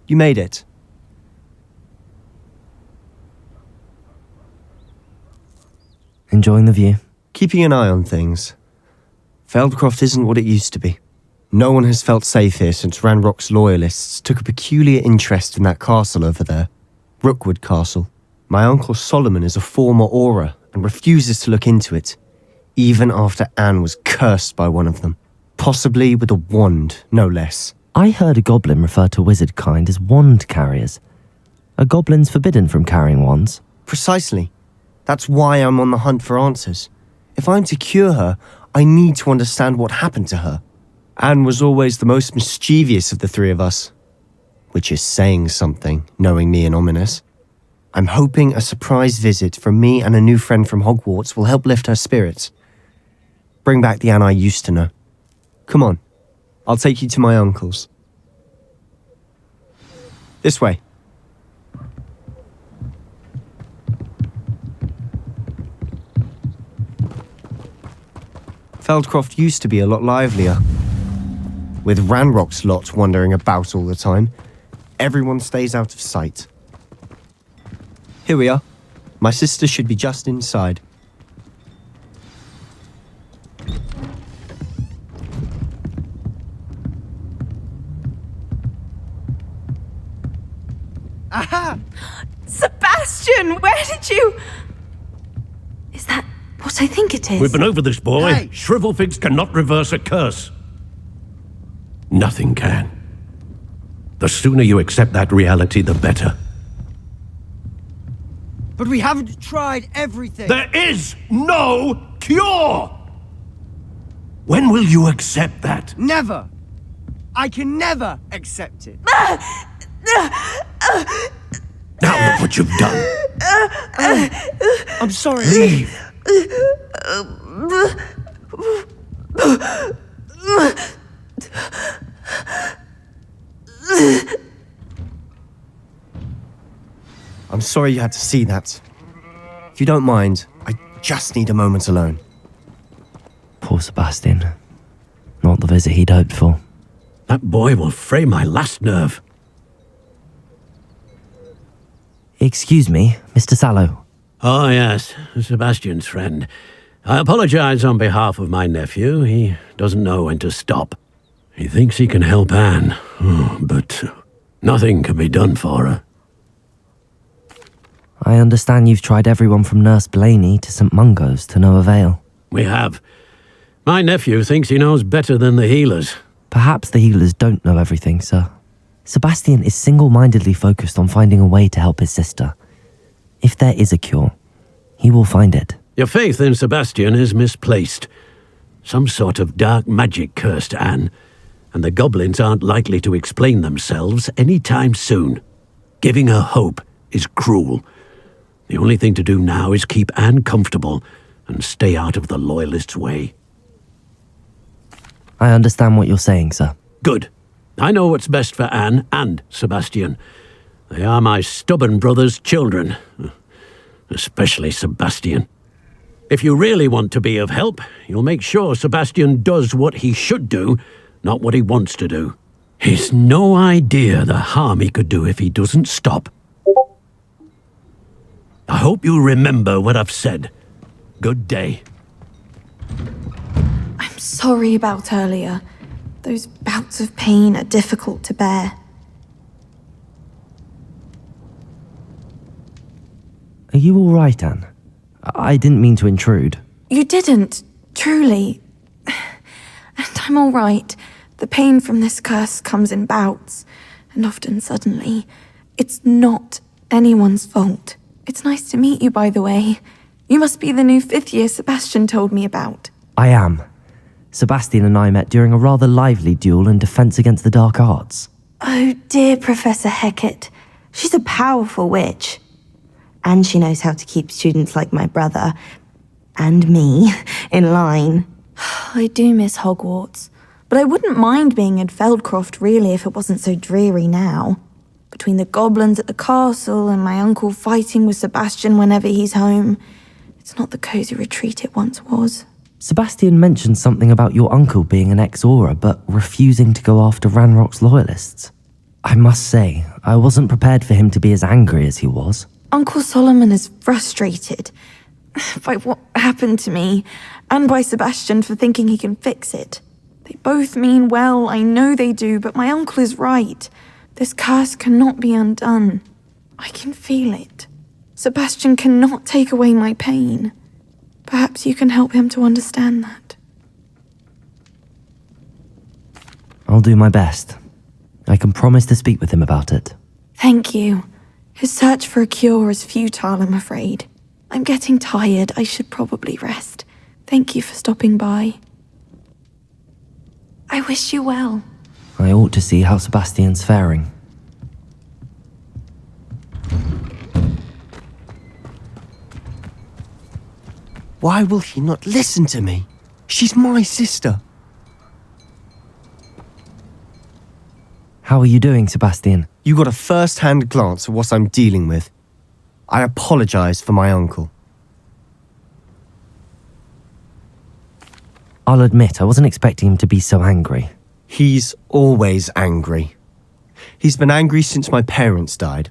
You made it. Enjoying the view? Keeping an eye on things. Feldcroft isn't what it used to be. No one has felt safe here since Ranrock's loyalists took a peculiar interest in that castle over there. Rookwood Castle. My uncle Solomon is a former Auror and refuses to look into it, even after Anne was cursed by one of them. Possibly with a wand, no less. I heard a goblin refer to wizard kind as wand carriers. Are goblins forbidden from carrying wands? Precisely. That's why I'm on the hunt for answers. If I'm to cure her, I need to understand what happened to her. Anne was always the most mischievous of the three of us. Which is saying something, knowing me and Ominous. I'm hoping a surprise visit from me and a new friend from Hogwarts will help lift her spirits. Bring back the Anne I used to know. Come on, I'll take you to my uncle's. This way. Feldcroft used to be a lot livelier. With Ranrock's lot wandering about all the time, everyone stays out of sight. Here we are. My sister should be just inside. Aha! Sebastian, where did you... Is that what I think it is? We've been over this, boy. Hey. Shrivelfigs cannot reverse a curse. Nothing can. The sooner you accept that reality, the better. But we haven't tried everything. There is no cure! When will you accept that? Never. I can never accept it. Now look what you've done. I'm sorry. Leave. I'm sorry you had to see that. If you don't mind, I just need a moment alone. Poor Sebastian. Not the visit he'd hoped for. That boy will fray my last nerve. Excuse me, Mr. Sallow. Oh, yes, Sebastian's friend. I apologize on behalf of my nephew. He doesn't know when to stop. He thinks he can help Anne, but nothing can be done for her. I understand you've tried everyone from Nurse Blaney to St. Mungo's to no avail. We have. My nephew thinks he knows better than the healers. Perhaps the healers don't know everything, sir. Sebastian is single-mindedly focused on finding a way to help his sister. If there is a cure, he will find it. Your faith in Sebastian is misplaced. Some sort of dark magic cursed Anne, and the goblins aren't likely to explain themselves any time soon. Giving her hope is cruel. The only thing to do now is keep Anne comfortable and stay out of the Loyalists' way. I understand what you're saying, sir. Good. I know what's best for Anne and Sebastian. They are my stubborn brother's children. Especially Sebastian. If you really want to be of help, you'll make sure Sebastian does what he should do, not what he wants to do. He's no idea the harm he could do if he doesn't stop. I hope you remember what I've said. Good day. I'm sorry about earlier. Those bouts of pain are difficult to bear. Are you all right, Anne? I didn't mean to intrude. You didn't, truly. And I'm all right. The pain from this curse comes in bouts, and often suddenly. It's not anyone's fault. It's nice to meet you, by the way. You must be the new 5th year Sebastian told me about. I am. Sebastian and I met during a rather lively duel in Defense Against the Dark Arts. Oh, dear Professor Hecat. She's a powerful witch. And she knows how to keep students like my brother, and me, in line. I do miss Hogwarts, but I wouldn't mind being in Feldcroft, really, if it wasn't so dreary now. Between the goblins at the castle and my uncle fighting with Sebastian whenever he's home, it's not the cosy retreat it once was. Sebastian mentioned something about your uncle being an ex-Auror, but refusing to go after Ranrock's loyalists. I must say, I wasn't prepared for him to be as angry as he was. Uncle Solomon is frustrated by what happened to me, and by Sebastian for thinking he can fix it. They both mean well, I know they do, but my uncle is right. This curse cannot be undone. I can feel it. Sebastian cannot take away my pain. Perhaps you can help him to understand that. I'll do my best. I can promise to speak with him about it. Thank you. His search for a cure is futile, I'm afraid. I'm getting tired. I should probably rest. Thank you for stopping by. I wish you well. I ought to see how Sebastian's faring. Why will he not listen to me? She's my sister. How are you doing, Sebastian? You got a first-hand glance at what I'm dealing with. I apologize for my uncle. I'll admit, I wasn't expecting him to be so angry. He's always angry. He's been angry since my parents died.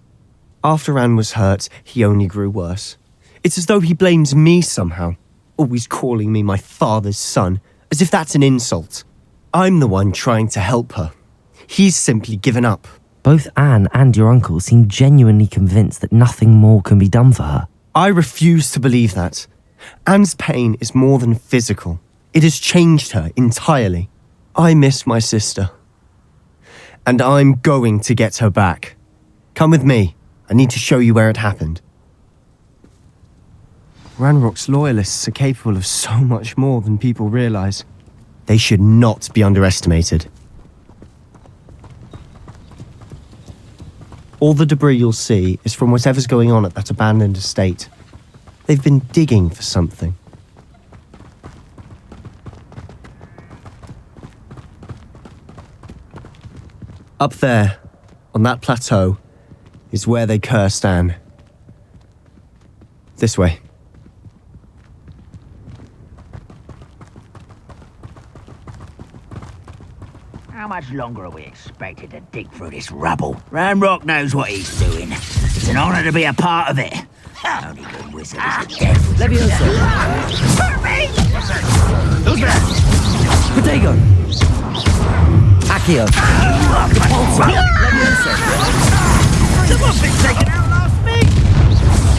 After Anne was hurt, he only grew worse. It's as though he blames me somehow, always calling me my father's son, as if that's an insult. I'm the one trying to help her. He's simply given up. Both Anne and your uncle seem genuinely convinced that nothing more can be done for her. I refuse to believe that. Anne's pain is more than physical. It has changed her entirely. I miss my sister. And I'm going to get her back. Come with me. I need to show you where it happened. Ranrock's loyalists are capable of so much more than people realize. They should not be underestimated. All the debris you'll see is from whatever's going on at that abandoned estate. They've been digging for something. Up there, on that plateau, is where they cursed Anne. This way. How much longer are we expected to dig through this rubble? Ranrock knows what he's doing. It's an honor to be a part of it. Only good wizard is a death. Levioso! Hurt me! Who's there? Potato! Accio! Levioso! Someone's been taken out last week!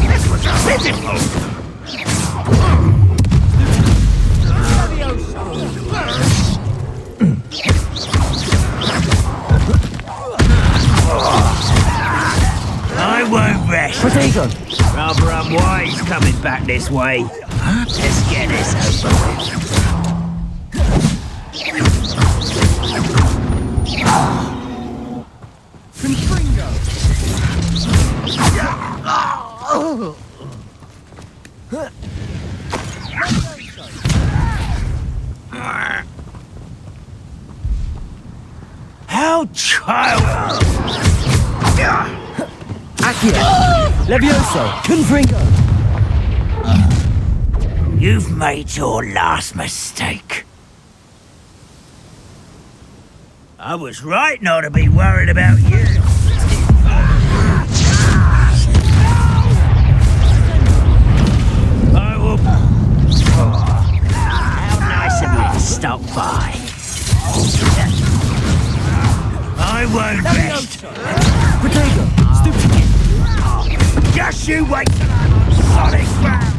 This was pitiful! I won't rest. Potato! Rather unwise coming back this way. Let's get this over with. How child! Accio! Levioso! Confringo! You've made your last mistake. I was right not to be worried about you. I will... How nice of you to stop by. I won't rest. Potato! Stupid! Just you wait till I'm on solid ground.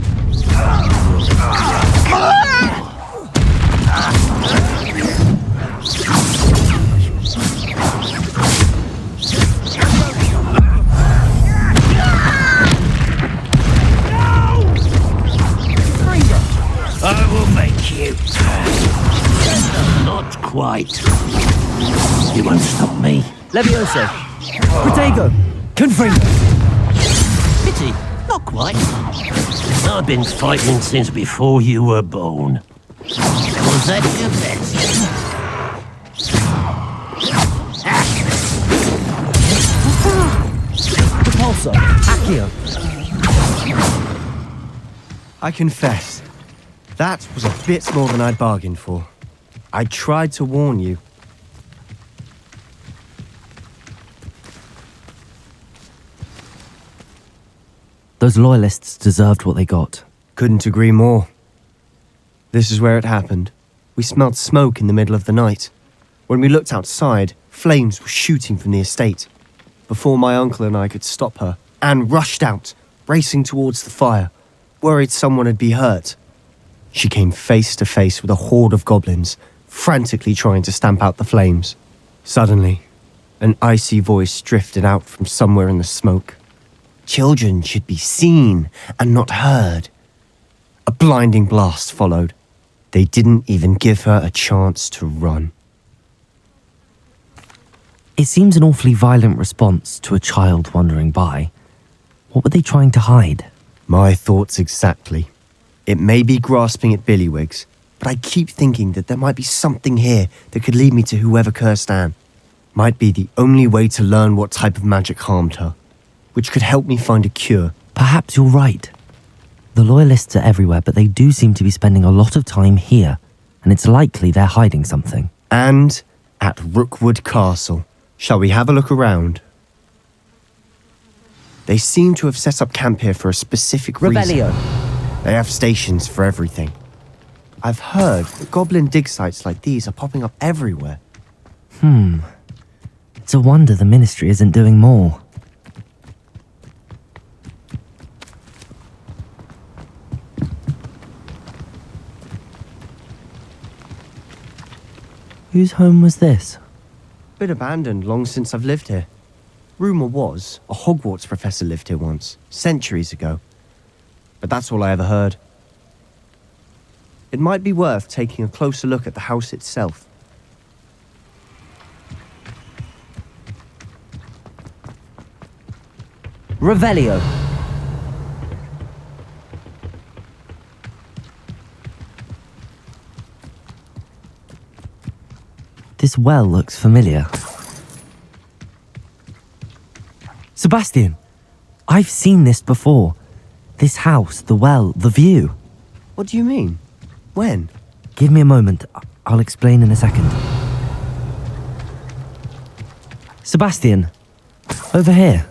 I will make you. Not quite. You won't stop me. Levioso! Potato! Confringo! Pity, not quite. I've been fighting since before you were born. Was that your best? Repulsor! Accio! I confess, that was a bit more than I'd bargained for. I tried to warn you. Those loyalists deserved what they got. Couldn't agree more. This is where it happened. We smelled smoke in the middle of the night. When we looked outside, flames were shooting from the estate. Before my uncle and I could stop her, Anne rushed out, racing towards the fire, worried someone had been hurt. She came face to face with a horde of goblins, frantically trying to stamp out the flames. Suddenly, an icy voice drifted out from somewhere in the smoke. Children should be seen and not heard. A blinding blast followed. They didn't even give her a chance to run. It seems an awfully violent response to a child wandering by. What were they trying to hide? My thoughts exactly. It may be grasping at Billywigs, but I keep thinking that there might be something here that could lead me to whoever cursed Anne. Might be the only way to learn what type of magic harmed her, which could help me find a cure. Perhaps you're right. The Loyalists are everywhere, but they do seem to be spending a lot of time here, and it's likely they're hiding something. And at Rookwood Castle. Shall we have a look around? They seem to have set up camp here for a specific reason. They have stations for everything. I've heard that goblin dig sites like these are popping up everywhere. It's a wonder the Ministry isn't doing more. Whose home was this? Been abandoned long since I've lived here. Rumour was a Hogwarts professor lived here once, centuries ago. But that's all I ever heard. It might be worth taking a closer look at the house itself. Revelio. This well looks familiar. Sebastian, I've seen this before. This house, the well, the view. What do you mean? When? Give me a moment. I'll explain in a second. Sebastian, over here.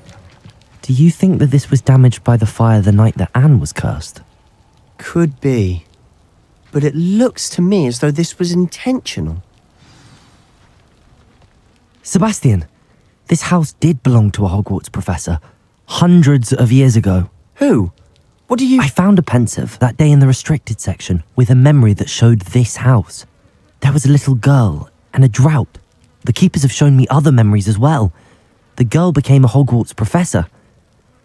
Do you think that this was damaged by the fire the night that Anne was cursed? Could be. But it looks to me as though this was intentional. Sebastian, this house did belong to a Hogwarts professor, hundreds of years ago. Who? What do you... I found a pensive that day in the restricted section with a memory that showed this house. There was a little girl and a drought. The keepers have shown me other memories as well. The girl became a Hogwarts professor.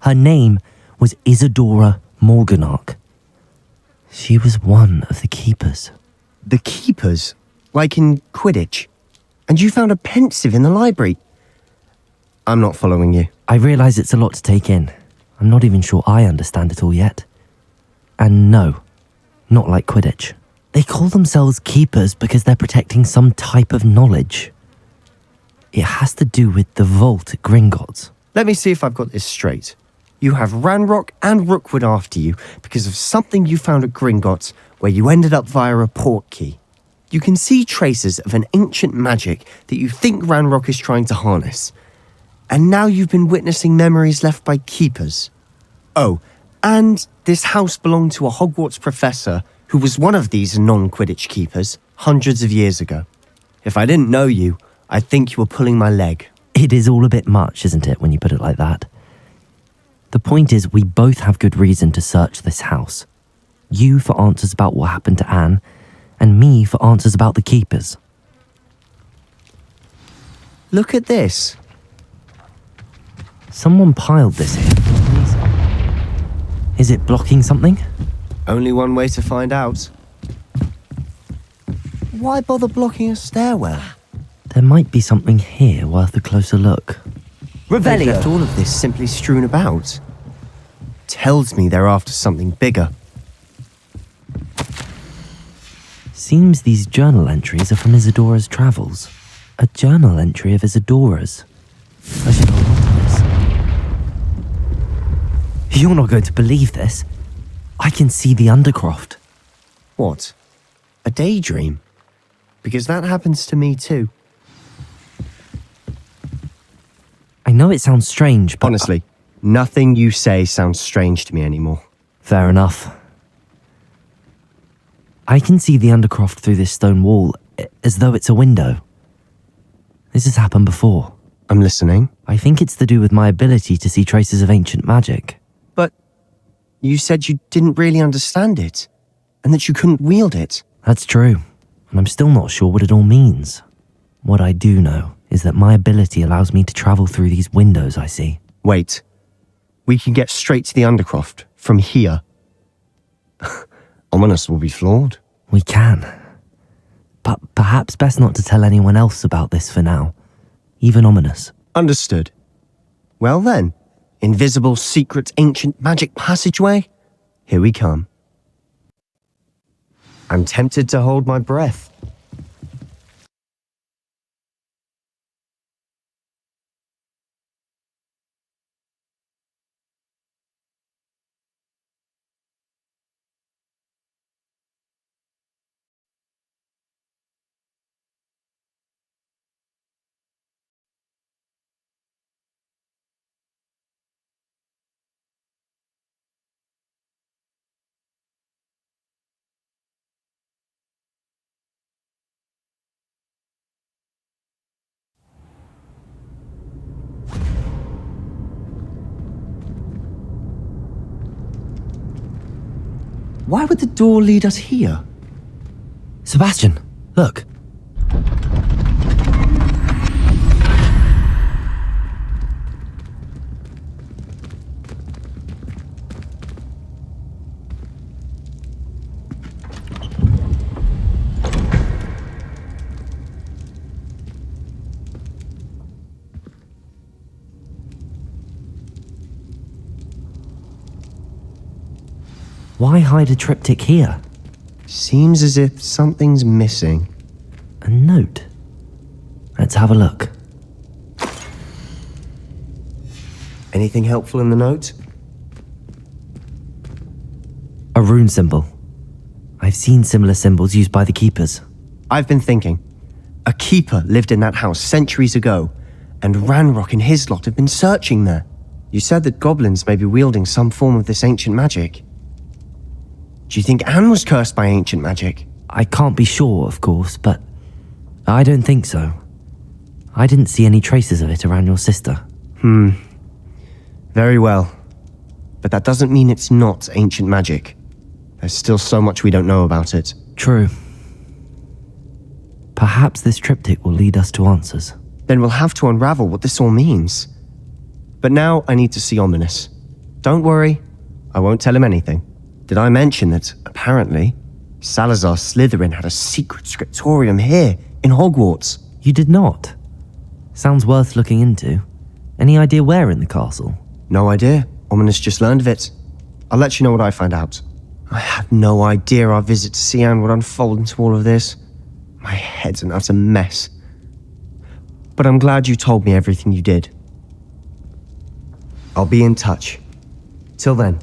Her name was Isadora Morganach. She was one of the keepers. The keepers? Like in Quidditch? And you found a pensive in the library? I'm not following you. I realise it's a lot to take in. I'm not even sure I understand it all yet. And no, not like Quidditch. They call themselves keepers because they're protecting some type of knowledge. It has to do with the vault at Gringotts. Let me see if I've got this straight. You have Ranrock and Rookwood after you because of something you found at Gringotts where you ended up via a port key. You can see traces of an ancient magic that you think Ranrock is trying to harness. And now you've been witnessing memories left by keepers. Oh, and this house belonged to a Hogwarts professor who was one of these non-Quidditch keepers hundreds of years ago. If I didn't know you, I'd think you were pulling my leg. It is all a bit much, isn't it, when you put it like that? The point is, we both have good reason to search this house. You for answers about what happened to Anne, and me for answers about the keepers. Look at this. Someone piled this here for a reason. Is it blocking something? Only one way to find out. Why bother blocking a stairwell? There might be something here worth a closer look. They've left all of this simply strewn about. Tells me they're after something bigger. Seems these journal entries are from Isadora's travels. A journal entry of Isadora's. I should hold on to this. You're not going to believe this. I can see the Undercroft. What? A daydream? Because that happens to me too. I know it sounds strange, but... Honestly, Nothing you say sounds strange to me anymore. Fair enough. I can see the Undercroft through this stone wall, as though it's a window. This has happened before. I'm listening. I think it's to do with my ability to see traces of ancient magic. But you said you didn't really understand it, and that you couldn't wield it. That's true, and I'm still not sure what it all means. What I do know is that my ability allows me to travel through these windows I see. Wait. We can get straight to the Undercroft from here. Ominous will be floored. We can. But perhaps best not to tell anyone else about this for now. Even Ominous. Understood. Well then, invisible, secret, ancient magic passageway? Here we come. I'm tempted to hold my breath. Why would the door lead us here? Sebastian, look. Why hide a triptych here? Seems as if something's missing. A note. Let's have a look. Anything helpful in the note? A rune symbol. I've seen similar symbols used by the keepers. I've been thinking. A keeper lived in that house centuries ago, and Ranrock and his lot have been searching there. You said that goblins may be wielding some form of this ancient magic. Do you think Anne was cursed by ancient magic? I can't be sure, of course, but I don't think so. I didn't see any traces of it around your sister. Very well. But that doesn't mean it's not ancient magic. There's still so much we don't know about it. True. Perhaps this triptych will lead us to answers. Then we'll have to unravel what this all means. But now I need to see Ominous. Don't worry, I won't tell him anything. Did I mention that, apparently, Salazar Slytherin had a secret scriptorium here, in Hogwarts? You did not? Sounds worth looking into. Any idea where in the castle? No idea. Ominous just learned of it. I'll let you know what I find out. I had no idea our visit to Sian would unfold into all of this. My head's an utter mess. But I'm glad you told me everything you did. I'll be in touch. Till then.